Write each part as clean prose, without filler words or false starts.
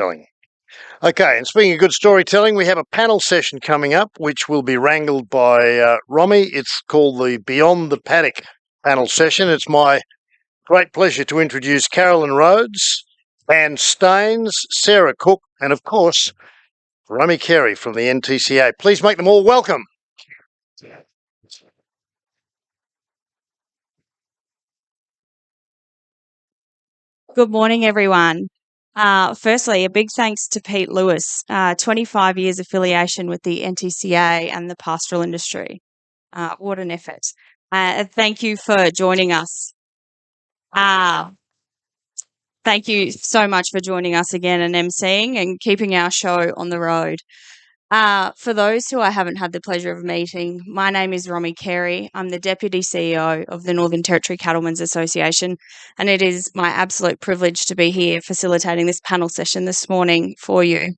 Storytelling. Okay, and speaking of good storytelling, we have a panel session coming up, which will be wrangled by Romy. It's called the Beyond the Paddock panel session. It's my great pleasure to introduce Carolyn Rhodes, Anne Staines, Sarah Cook, and of course, Romy Carey from the NTCA. Please make them all welcome. Good morning, everyone. Firstly, a big thanks to Pete Lewis, 25 years affiliation with the NTCA and the pastoral industry. What an effort. Thank you for joining us. Thank you so much for joining us again and emceeing and keeping our show on the road. For those who I haven't had the pleasure of meeting, my name is Romy Carey. I'm the Deputy CEO of the Northern Territory Cattlemen's Association, and it is my absolute privilege to be here facilitating this panel session this morning for you.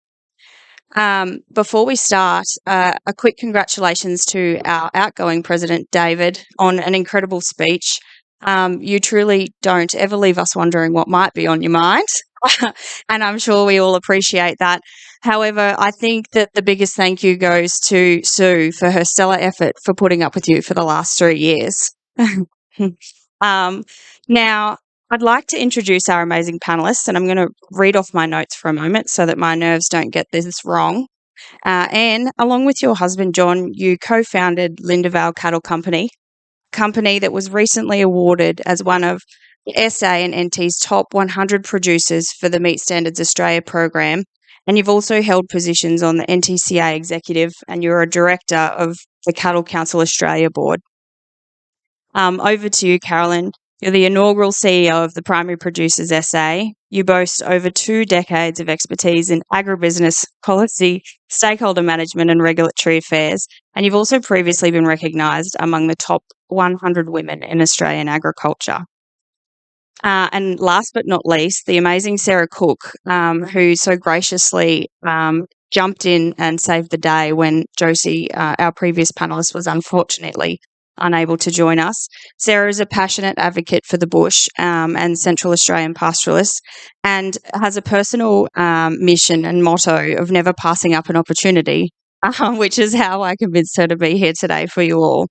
Before we start, a quick congratulations to our outgoing President, David, on an incredible speech. You truly don't ever leave us wondering what might be on your mind, and I'm sure we all appreciate that. However, I think that the biggest thank you goes to Sue for her stellar effort for putting up with you for the last 3 years. Now, I'd like to introduce our amazing panelists, and I'm going to read off my notes for a moment so that my nerves don't get this wrong. Anne, along with your husband, John, you co-founded Lindavale Cattle Company, a company that was recently awarded as one of SA and NT's top 100 producers for the Meat Standards Australia program. And you've also held positions on the NTCA executive, and you're a director of the Cattle Council Australia board. Over to you, Carolyn. You're the inaugural CEO of the Primary Producers SA. You boast over 2 decades of expertise in agribusiness, policy, stakeholder management and regulatory affairs, and you've also previously been recognised among the top 100 women in Australian agriculture. And last but not least, the amazing Sarah Cook, who so graciously jumped in and saved the day when Josie, our previous panellist, was unfortunately unable to join us. Sarah is a passionate advocate for the bush and Central Australian pastoralists, and has a personal mission and motto of never passing up an opportunity, which is how I convinced her to be here today for you all.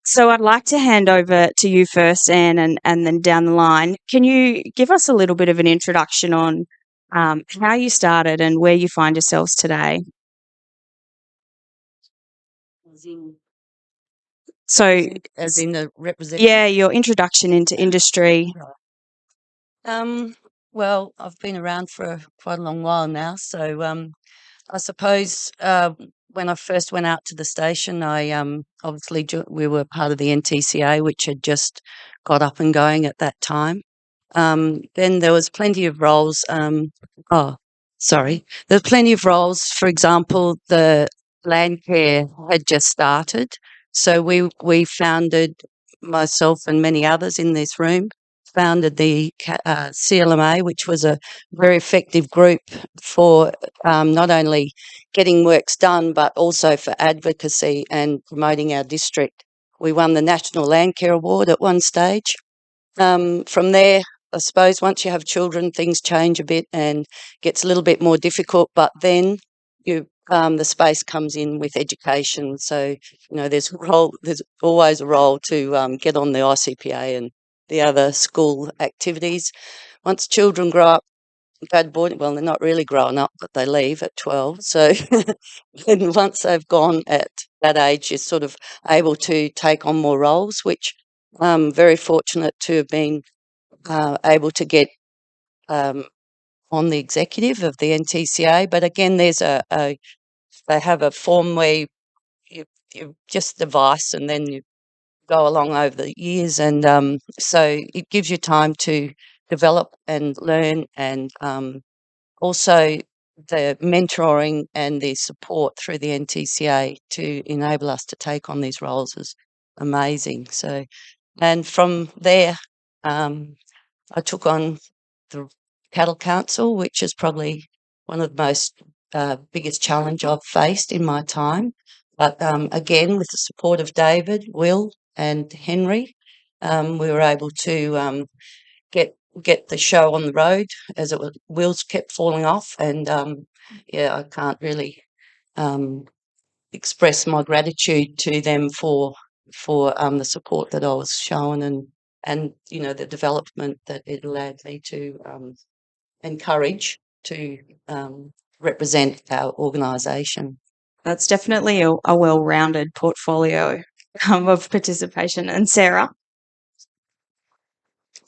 So I'd like to hand over to you first, Anne, and then down the line. Can you give us a little bit of an introduction on how you started and where you find yourselves today? So, as in the representation? yeah, your introduction into industry. Well, I've been around for quite a long while now, so I suppose when I first went out to the station, I obviously we were part of the NTCA, which had just got up and going at that time. Then there was plenty of roles. There's plenty of roles. For example, the land care had just started, so we founded, myself and many others in this room, founded the CLMA, which was a very effective group for not only getting works done, but also for advocacy and promoting our district. We won the National Land Care Award at one stage. From there, I suppose once you have children, things change a bit and gets a little bit more difficult, but then the space comes in with education. So, there's always a role to get on the ICPA and the other school activities. Once children grow up, they're not really growing up, but they leave at 12. So then once they've gone at that age, you're sort of able to take on more roles, which I'm very fortunate to have been able to get on the executive of the NTCA. But again, there's they have a form where you just device and then you go along over the years, and so it gives you time to develop and learn, and also the mentoring and the support through the NTCA to enable us to take on these roles is amazing. So, and from there, I took on the Cattle Council, which is probably one of the most biggest challenge I've faced in my time. But again, with the support of David, Will, and Henry, we were able to get get the show on the road, as wheels kept falling off, and I can't really express my gratitude to them for the support that I was shown, and the development that it allowed me to encourage to represent our organisation. That's definitely a well-rounded portfolio of participation. And Sarah?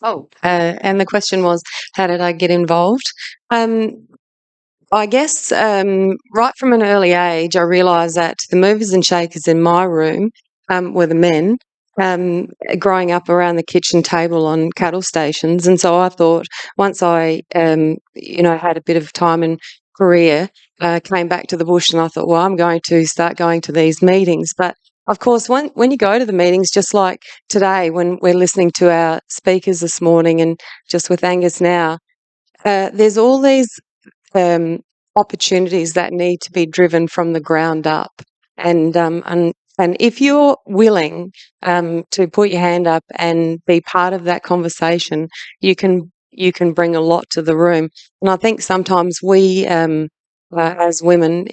And the question was, how did I get involved? I guess right from an early age, I realised that the movers and shakers in my room were the men. Growing up around the kitchen table on cattle stations, and so I thought once I, had a bit of time and career, came back to the bush, and I thought, well, I'm going to start going to these meetings. But of course, when you go to the meetings, just like today, when we're listening to our speakers this morning, and just with Angus now, there's all these opportunities that need to be driven from the ground up, and if you're willing to put your hand up and be part of that conversation, you can bring a lot to the room. And I think sometimes we, as women,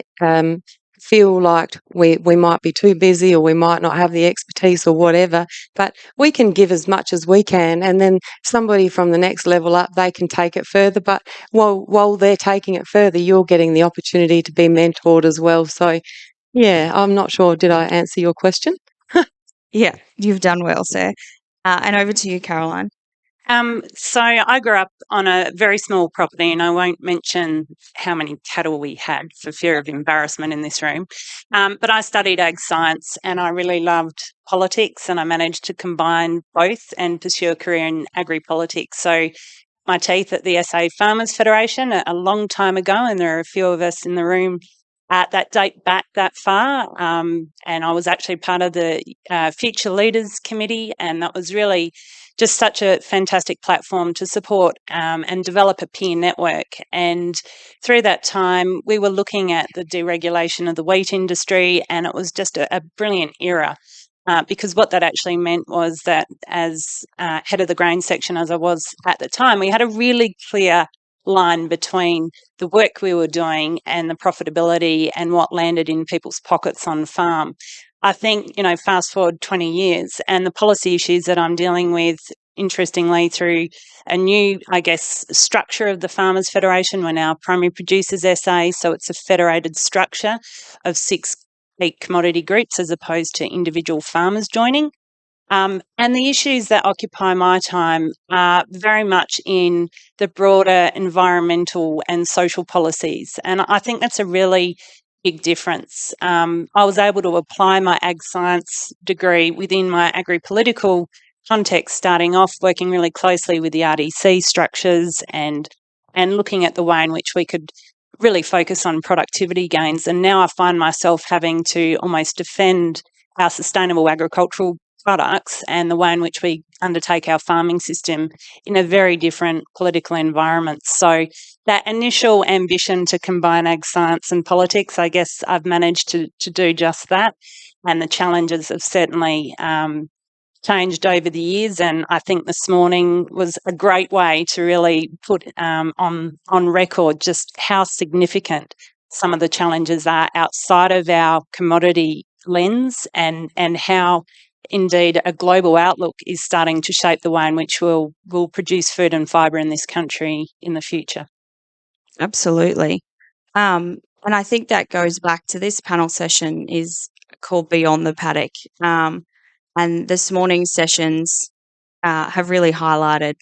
feel like we might be too busy, or we might not have the expertise or whatever, but we can give as much as we can, and then somebody from the next level up, they can take it further. But while they're taking it further, you're getting the opportunity to be mentored as well. So yeah, I'm not sure. Did I answer your question? Yeah, you've done well, sir. And over to you, Caroline. So I grew up on a very small property, and I won't mention how many cattle we had for fear of embarrassment in this room. But I studied ag science, and I really loved politics, and I managed to combine both and pursue a career in agri-politics. So my teeth at the SA Farmers Federation a long time ago, and there are a few of us in the room that date back that far. And I was actually part of the Future Leaders Committee, and that was really just such a fantastic platform to support and develop a peer network. And through that time, we were looking at the deregulation of the wheat industry, and it was just a brilliant era. Because what that actually meant was that as head of the grain section, as I was at the time, we had a really clear line between the work we were doing and the profitability and what landed in people's pockets on farm. I think, fast forward 20 years, and the policy issues that I'm dealing with, interestingly, through a new, structure of the Farmers Federation. We're now Primary Producers SA, so it's a federated structure of 6 key commodity groups as opposed to individual farmers joining. And the issues that occupy my time are very much in the broader environmental and social policies. And I think that's a really big difference. I was able to apply my ag science degree within my agri-political context, starting off working really closely with the RDC structures and looking at the way in which we could really focus on productivity gains. And now I find myself having to almost defend our sustainable agricultural products and the way in which we undertake our farming system in a very different political environment. So that initial ambition to combine ag science and politics, I guess I've managed to do just that. And the challenges have certainly changed over the years. And I think this morning was a great way to really put on record just how significant some of the challenges are outside of our commodity lens, and how indeed a global outlook is starting to shape the way in which we'll produce food and fibre in this country in the future. Absolutely. And I think that goes back to this panel session is called Beyond the Paddock. And this morning's sessions have really highlighted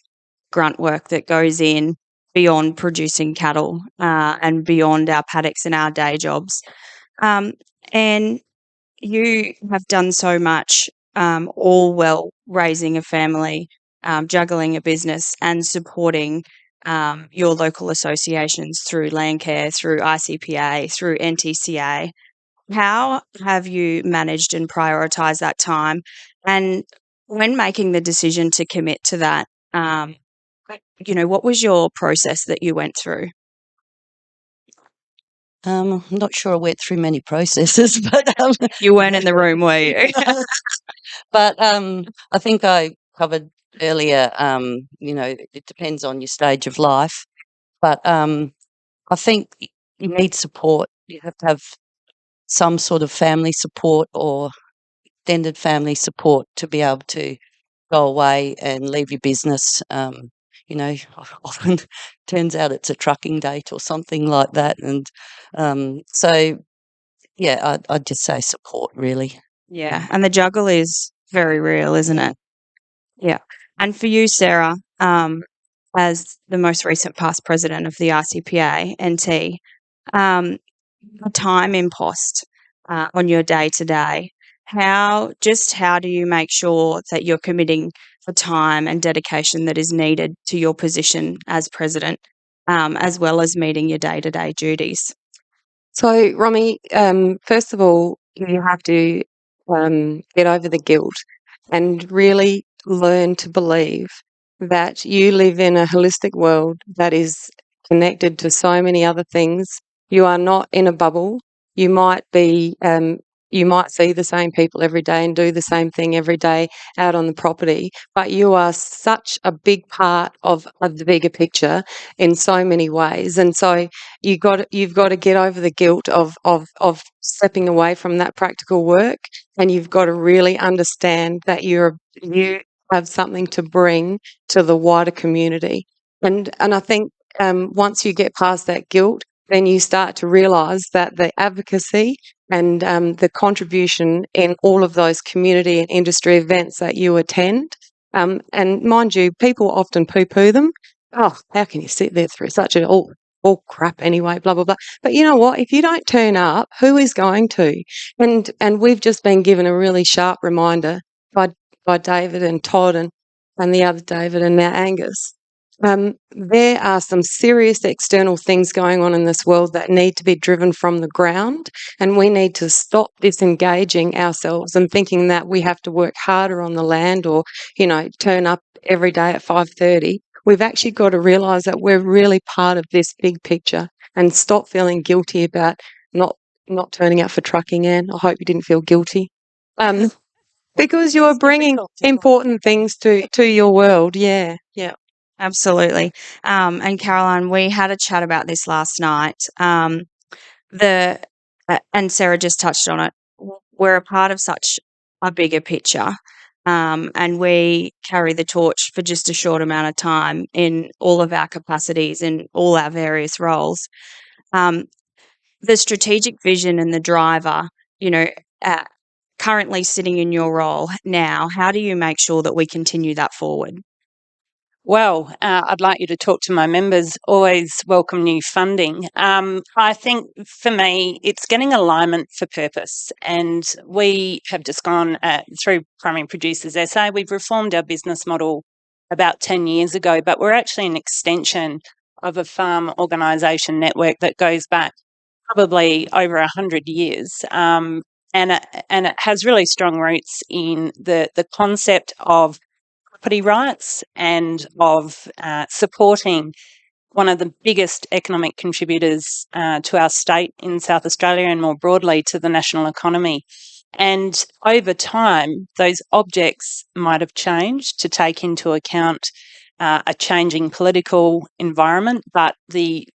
grunt work that goes in beyond producing cattle and beyond our paddocks and our day jobs. And you have done so much, all while raising a family, juggling a business, and supporting your local associations through Landcare, through ICPA, through NTCA. How have you managed and prioritised that time? And when making the decision to commit to that, what was your process that you went through? I'm not sure I went through many processes, but You weren't in the room, were you? but I think I covered earlier, it depends on your stage of life. But I think you need support. You have to have some sort of family support or extended family support to be able to go away and leave your business. Often turns out it's a trucking date or something like that. And so, yeah, I'd just say support, really. Yeah, and the juggle is very real, isn't it? Yeah. And for you, Sarah, as the most recent past president of the RCPA, NT, the time impost on your day to day, how do you make sure that you're committing the time and dedication that is needed to your position as president, as well as meeting your day to day duties? So, Romy, first of all, you have to get over the guilt and really learn to believe that you live in a holistic world that is connected to so many other things. You are not in a bubble. You might be, you might see the same people every day and do the same thing every day out on the property, but you are such a big part of the bigger picture in so many ways. And so you've got to get over the guilt of stepping away from that practical work, and you've got to really understand that you have something to bring to the wider community. And I think once you get past that guilt, then you start to realise that the advocacy and the contribution in all of those community and industry events that you attend, and mind you, people often poo-poo them. Oh, how can you sit there through such an all crap anyway, blah, blah, blah. But you know what? If you don't turn up, who is going to? And we've just been given a really sharp reminder by David and Todd and the other David and now Angus. There are some serious external things going on in this world that need to be driven from the ground, and we need to stop disengaging ourselves and thinking that we have to work harder on the land or, turn up every day at 5:30. We've actually got to realise that we're really part of this big picture and stop feeling guilty about not turning up for trucking, Anne. I hope you didn't feel guilty. Because you're bringing important things to your world. Yeah. Absolutely. And Caroline, we had a chat about this last night. And Sarah just touched on it. We're a part of such a bigger picture, and we carry the torch for just a short amount of time in all of our capacities, in all our various roles. The strategic vision and the driver, currently sitting in your role now, how do you make sure that we continue that forward? Well, I'd like you to talk to my members. Always welcome new funding. I think for me, it's getting alignment for purpose. And we have just gone through Primary Producers SA. We've reformed our business model about 10 years ago, but we're actually an extension of a farm organisation network that goes back probably over 100 years. And it has really strong roots in the concept of property rights and of supporting one of the biggest economic contributors to our state in South Australia and more broadly to the national economy. And over time, those objects might have changed to take into account a changing political environment, but the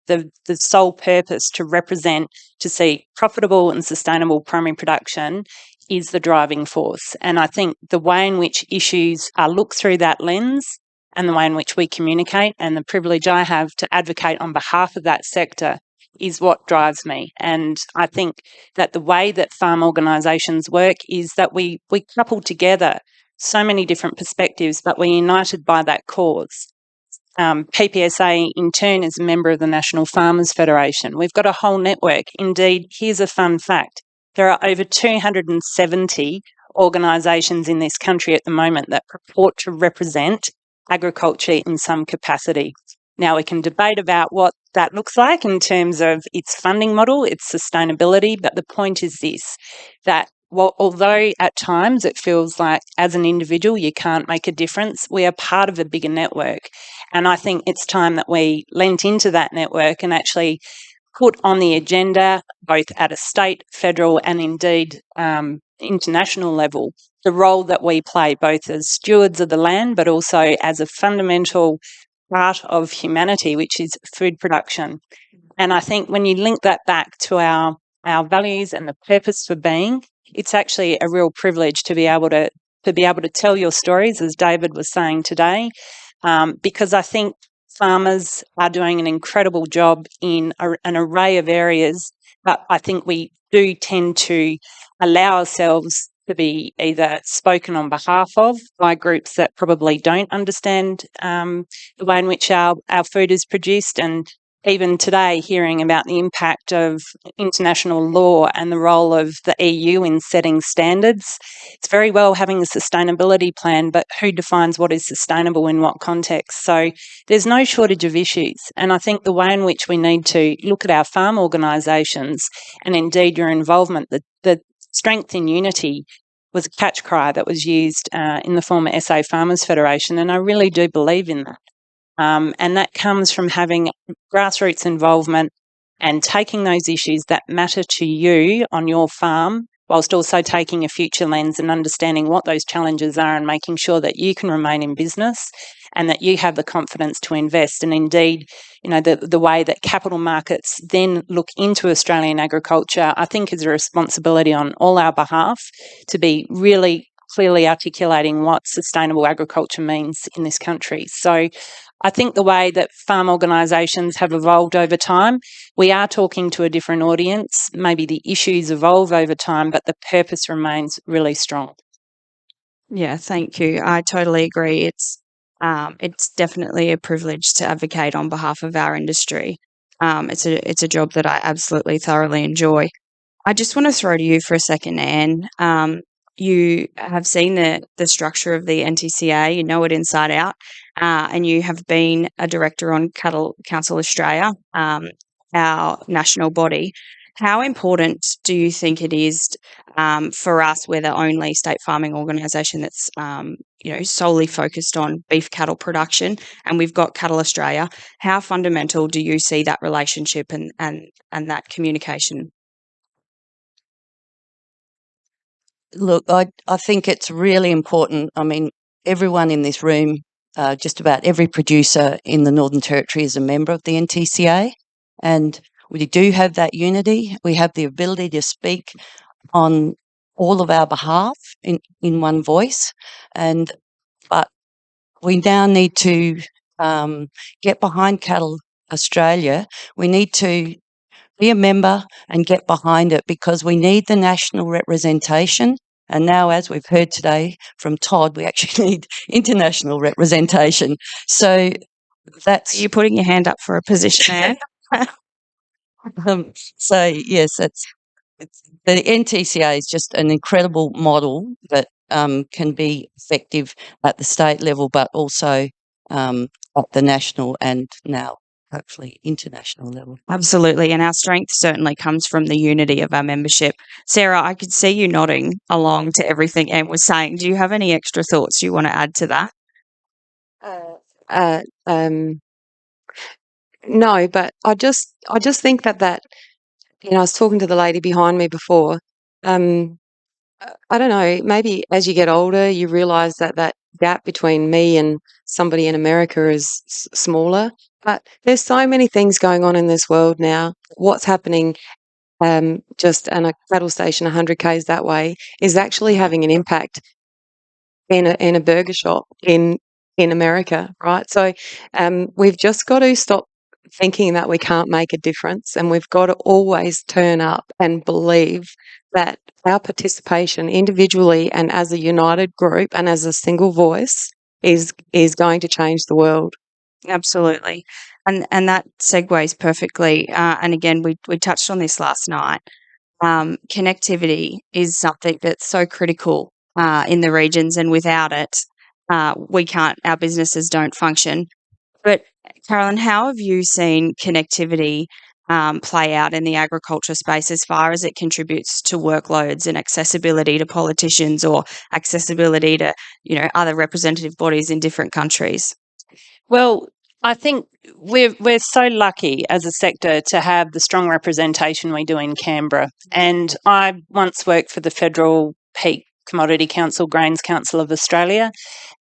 sole purpose to represent, to see profitable and sustainable primary production is the driving force. And I think the way in which issues are looked through that lens and the way in which we communicate and the privilege I have to advocate on behalf of that sector is what drives me. And I think that the way that farm organisations work is that we couple together so many different perspectives, but we're united by that cause. PPSA, in turn, is a member of the National Farmers Federation. We've got a whole network. Indeed, here's a fun fact. There are over 270 organisations in this country at the moment that purport to represent agriculture in some capacity. Now, we can debate about what that looks like in terms of its funding model, its sustainability, but the point is this, that although at times it feels like as an individual you can't make a difference, we are part of a bigger network. And I think it's time that we lent into that network and actually put on the agenda, both at a state, federal and indeed international level, the role that we play both as stewards of the land, but also as a fundamental part of humanity, which is food production. And I think when you link that back to our values and the purpose for being, it's actually a real privilege to be able to tell your stories, as David was saying today, because I think farmers are doing an incredible job in an array of areas, but I think we do tend to allow ourselves to be either spoken on behalf of by groups that probably don't understand the way in which our food is produced. And even today, hearing about the impact of international law and the role of the EU in setting standards, it's very well having a sustainability plan, but who defines what is sustainable in what context? So there's no shortage of issues. And I think the way in which we need to look at our farm organisations and indeed your involvement, the strength in unity was a catch cry that was used in the former SA Farmers Federation, and I really do believe in that. And that comes from having grassroots involvement and taking those issues that matter to you on your farm, whilst also taking a future lens and understanding what those challenges are and making sure that you can remain in business and that you have the confidence to invest. And indeed, the way that capital markets then look into Australian agriculture, I think is a responsibility on all our behalf to be really clearly articulating what sustainable agriculture means in this country. So I think the way that farm organisations have evolved over time, we are talking to a different audience. Maybe the issues evolve over time, but the purpose remains really strong. Yeah, thank you. I totally agree. It's definitely a privilege to advocate on behalf of our industry. It's a job that I absolutely thoroughly enjoy. I just want to throw to you for a second, Anne. You have seen the structure of the NTCA, you know it inside out, and you have been a director on Cattle Council Australia, our national body. How important do you think it is for us? We're the only state farming organisation that's solely focused on beef cattle production, and we've got Cattle Australia. How fundamental do you see that relationship and that communication? Look, I think it's really important. I mean, everyone in this room, just about every producer in the Northern Territory is a member of the NTCA, and we do have that unity. We have the ability to speak on all of our behalf in one voice, but we now need to get behind Cattle Australia. We need to be a member and get behind it because we need the national representation. And now, as we've heard today from Todd, we actually need international representation. So that's... Are you putting your hand up for a position, Anne? So, yes, the NTCA is just an incredible model that can be effective at the state level, but also at the national and now hopefully international level. Absolutely. And our strength certainly comes from the unity of our membership. Sarah, I could see you nodding along to everything Anne was saying. Do you have any extra thoughts you want to add to that? No, but I just think that I was talking to the lady behind me before. I don't know, maybe as you get older, you realise that gap between me and somebody in America is smaller. But there's so many things going on in this world now. What's happening just in a cattle station 100 k's that way is actually having an impact in a burger shop in America, right? So we've just got to stop thinking that we can't make a difference, and we've got to always turn up and believe that our participation individually and as a united group and as a single voice is going to change the world. Absolutely. And that segues perfectly. And again, we touched on this last night. Connectivity is something that's so critical in the regions, and without it, our businesses don't function. But Carolyn, how have you seen connectivity play out in the agriculture space as far as it contributes to workloads and accessibility to politicians or accessibility to, other representative bodies in different countries? Well, I think we're so lucky as a sector to have the strong representation we do in Canberra. And I once worked for the federal peak Commodity Council, Grains Council of Australia.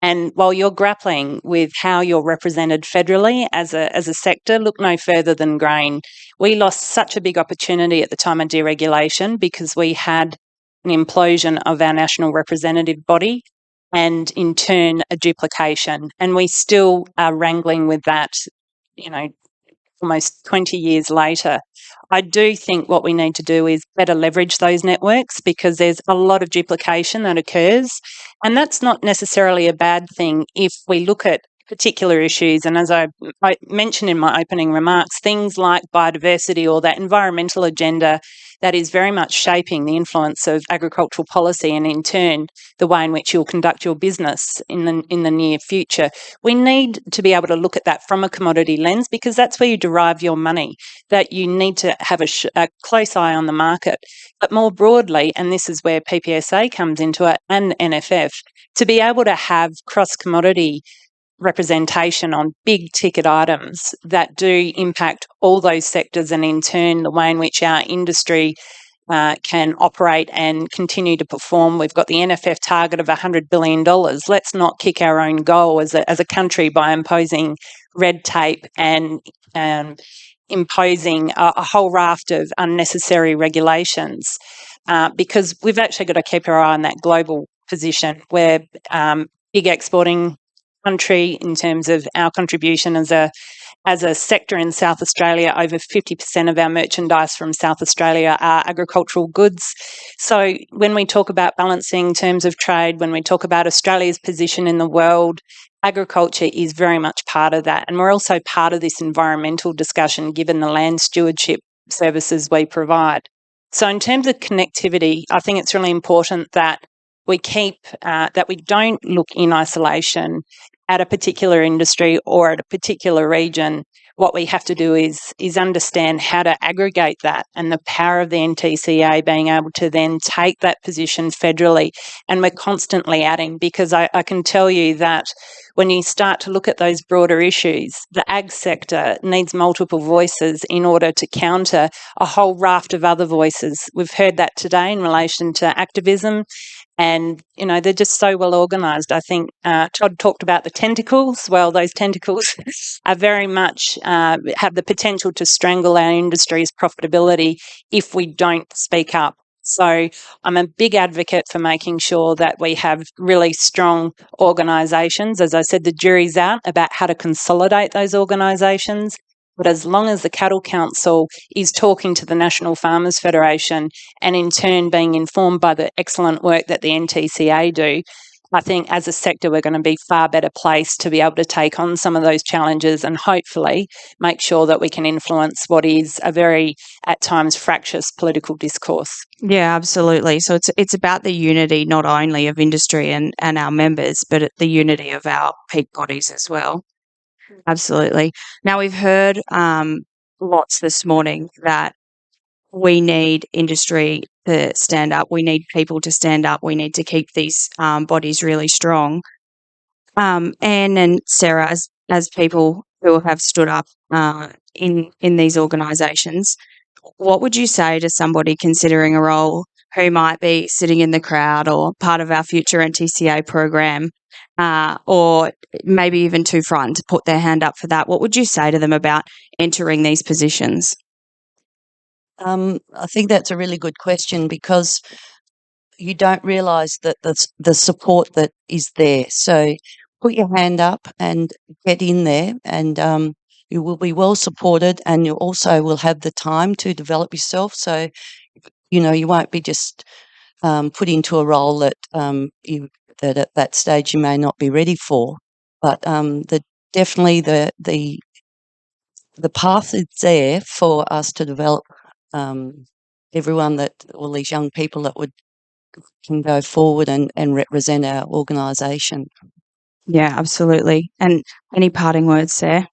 And while you're grappling with how you're represented federally as a sector, look no further than grain. We lost such a big opportunity at the time of deregulation because we had an implosion of our national representative body and in turn a duplication. And we still are wrangling with that, almost 20 years later. I do think what we need to do is better leverage those networks because there's a lot of duplication that occurs. And that's not necessarily a bad thing if we look at particular issues. And as I mentioned in my opening remarks, things like biodiversity or that environmental agenda that is very much shaping the influence of agricultural policy and in turn the way in which you'll conduct your business in the near future. We need to be able to look at that from a commodity lens because that's where you derive your money, that you need to have a close eye on the market. But more broadly, and this is where PPSA comes into it and NFF, to be able to have cross-commodity representation on big ticket items that do impact all those sectors and in turn the way in which our industry can operate and continue to perform. We've got the NFF target of $100 billion. Let's not kick our own goal as a country by imposing red tape and imposing a whole raft of unnecessary regulations because we've actually got to keep our eye on that global position. We're big exporting country in terms of our contribution as a sector in South Australia. Over 50% of our merchandise from South Australia are agricultural goods. So when we talk about balancing in terms of trade, when we talk about Australia's position in the world, agriculture is very much part of that. And we're also part of this environmental discussion given the land stewardship services we provide. So in terms of connectivity, I think it's really important that we don't look in isolation at a particular industry or at a particular region. What we have to do is understand how to aggregate that and the power of the NTCA being able to then take that position federally. And we're constantly adding because I can tell you that when you start to look at those broader issues, the ag sector needs multiple voices in order to counter a whole raft of other voices. We've heard that today in relation to activism. And, they're just so well organised. I think Todd talked about the tentacles. Well, those tentacles are very much have the potential to strangle our industry's profitability if we don't speak up. So I'm a big advocate for making sure that we have really strong organisations. As I said, the jury's out about how to consolidate those organisations. But as long as the Cattle Council is talking to the National Farmers Federation and in turn being informed by the excellent work that the NTCA do, I think as a sector we're going to be far better placed to be able to take on some of those challenges and hopefully make sure that we can influence what is a very, at times, fractious political discourse. Yeah, absolutely. So it's about the unity not only of industry and our members, but the unity of our peak bodies as well. Absolutely. Now, we've heard lots this morning that we need industry to stand up. We need people to stand up. We need to keep these bodies really strong. Anne and Sarah, as people who have stood up in these organisations, what would you say to somebody considering a role who might be sitting in the crowd or part of our future NTCA program, or maybe even too frightened to put their hand up for that? What would you say to them about entering these positions? I think that's a really good question because you don't realise that the support that is there. So put your hand up and get in there, and you will be well supported, and you also will have the time to develop yourself. So you won't be just put into a role that that at that stage you may not be ready for. But definitely the path is there for us to develop everyone all these young people that can go forward and represent our organisation. Yeah, absolutely. And any parting words, Sarah?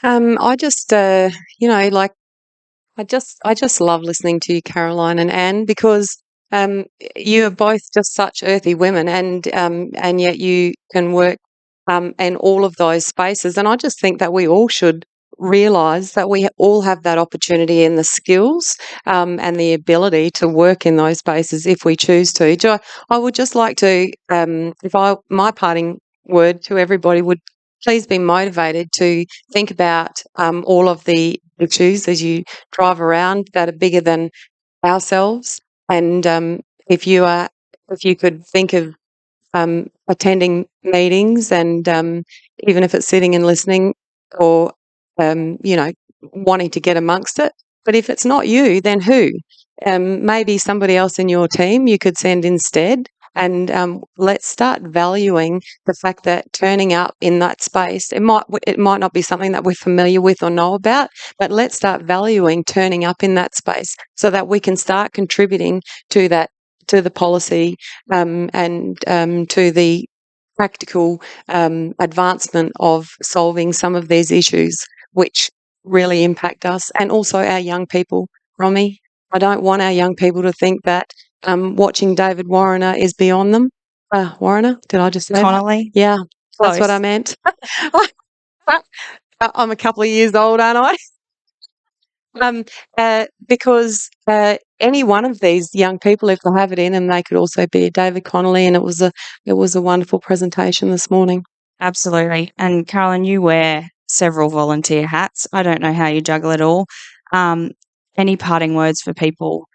I just, I just love listening to you, Caroline and Anne, because you are both just such earthy women, and yet you can work in all of those spaces. And I just think that we all should realise that we all have that opportunity and the skills and the ability to work in those spaces if we choose to. I would just like to, my parting word to everybody would please be motivated to think about all of the issues as you drive around that are bigger than ourselves. And if you could think of attending meetings and even if it's sitting and listening or, wanting to get amongst it. But if it's not you, then who? Maybe somebody else in your team you could send instead. And let's start valuing the fact that turning up in that space, it might not be something that we're familiar with or know about, but let's start valuing turning up in that space so that we can start contributing to that, to the policy and to the practical advancement of solving some of these issues which really impact us and also our young people. Romy, I don't want our young people to think that watching David Warner is beyond them. Warner, did I just say that? Connolly. Yeah, that's what Close. I meant. I'm a couple of years old, aren't I? Because any one of these young people, if they have it in them, they could also be a David Connolly, and it was a wonderful presentation this morning. Absolutely. And Carolyn, you wear several volunteer hats. I don't know how you juggle it all. Any parting words for people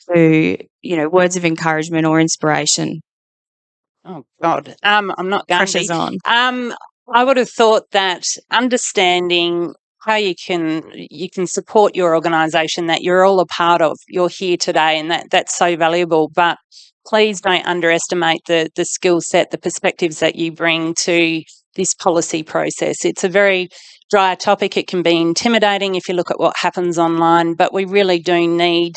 who, words of encouragement or inspiration? Oh God, I'm not going Pressure's to. on. I would have thought that understanding how you can support your organisation that you're all a part of. You're here today, and that's so valuable. But please don't underestimate the skill set, the perspectives that you bring to this policy process. It's a very dry topic. It can be intimidating if you look at what happens online, but we really do need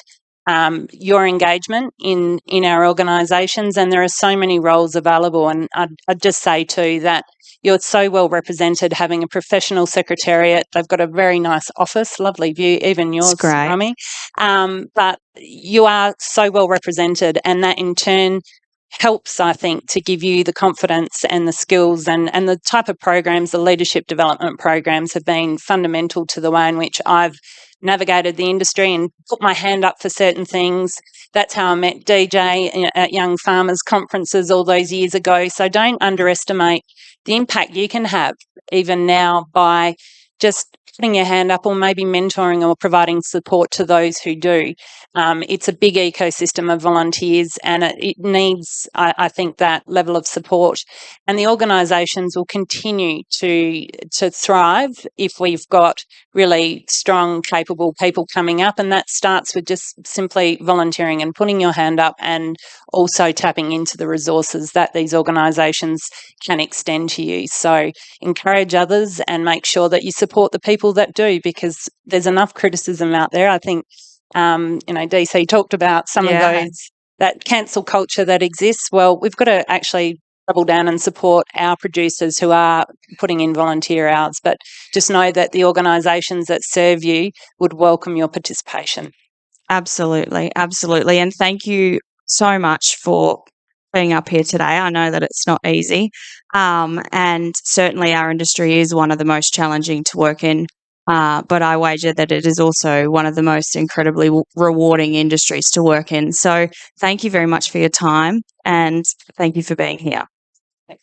your engagement in our organisations, and there are so many roles available. And I'd just say too that you're so well represented, having a professional secretariat. They've got a very nice office, lovely view, even yours, great. Romy. But you are so well represented, and that in turn helps, I think, to give you the confidence and the skills and the type of programs, the leadership development programs have been fundamental to the way in which I've navigated the industry and put my hand up for certain things. That's how I met DJ at Young Farmers conferences all those years ago. So don't underestimate the impact you can have even now by just putting your hand up or maybe mentoring or providing support to those who do. It's a big ecosystem of volunteers, and it needs, I think, that level of support. And the organisations will continue to thrive if we've got really strong, capable people coming up. And that starts with just simply volunteering and putting your hand up, and also tapping into the resources that these organisations can extend to you. So encourage others and make sure that you support the people that do, because there's enough criticism out there. I think, DC talked about some of those, that cancel culture that exists. Well, we've got to actually double down and support our producers who are putting in volunteer hours, but just know that the organisations that serve you would welcome your participation. Absolutely. Absolutely. And thank you so much for being up here today. I know that it's not easy. And certainly our industry is one of the most challenging to work in. But I wager that it is also one of the most incredibly rewarding industries to work in. So thank you very much for your time, and thank you for being here.